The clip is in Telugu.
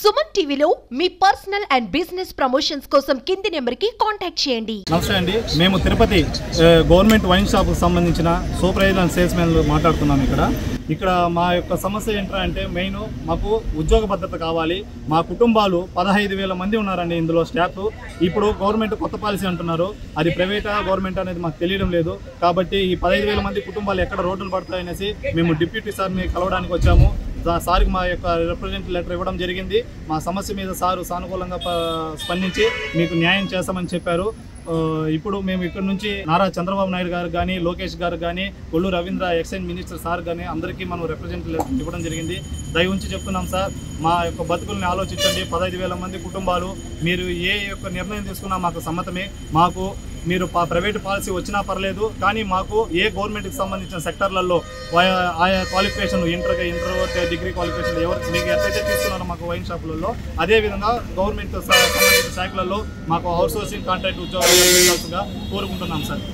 సుమన్ టీవీలో మీ పర్సనల్ అండ్ బిజినెస్ ప్రమోషన్స్ కోసం కింది నెంబర్కి కాంటాక్ట్ చేయండి. నమస్తే అండి, మేము తిరుపతి గవర్నమెంట్ వైన్ షాప్కి సంబంధించిన సూపర్వైజర్ అండ్ సేల్స్ మ్యాన్లు మాట్లాడుతున్నాం. ఇక్కడ మా యొక్క సమస్య ఏంటంటే మెయిన్ మాకు ఉద్యోగ భద్రత కావాలి. మా కుటుంబాలు 15,000 మంది ఉన్నారండి ఇందులో స్టాఫ్. ఇప్పుడు గవర్నమెంట్ కొత్త పాలసీ అంటున్నారు, అది ప్రైవేటా గవర్నమెంట్ అనేది మాకు తెలియడం లేదు. కాబట్టి ఈ 15,000 మంది కుటుంబాలు ఎక్కడ రోడ్డులు పడతాయనేసి మేము డిప్యూటీ సార్ని కలవడానికి వచ్చాము. సార్కి మా యొక్క రిప్రజెంటేటివ్ లెటర్ ఇవ్వడం జరిగింది. మా సమస్య మీద సారు సానుకూలంగా స్పందించి మీకు న్యాయం చేస్తామని చెప్పారు. ఇప్పుడు మేము ఇక్కడ నుంచి నారా చంద్రబాబు నాయుడు గారు కానీ, లోకేష్ గారు కానీ, Kollu Ravindra excise minister sir కానీ అందరికీ మనం రిప్రజెంటేటివ్ లెటర్ ఇవ్వడం జరిగింది. దయ ఉంచి చెప్తున్నాం సార్, మా యొక్క బతుకుల్ని ఆలోచించండి. 15,000 మంది కుటుంబాలు, మీరు ఏ యొక్క నిర్ణయం తీసుకున్నా మాకు సమ్మతమే. మాకు మీరు ప్రైవేట్ పాలసీ వచ్చినా పర్లేదు, కానీ మాకు ఏ గవర్నమెంట్కి సంబంధించిన సెక్టర్లలో ఆయా క్వాలిఫికేషన్ ఇంటర్ డిగ్రీ క్వాలిఫికేషన్ ఎవరు మీకు ఎట్లయితే తీసుకున్నారో మాకు వైన్ షాపులలో, అదేవిధంగా గవర్నమెంట్ సంబంధించిన శాఖలలో మాకు అవుట్సోర్సింగ్ కాంట్రాక్ట్ ఉద్యోగాలు కోరుకుంటున్నాం సార్.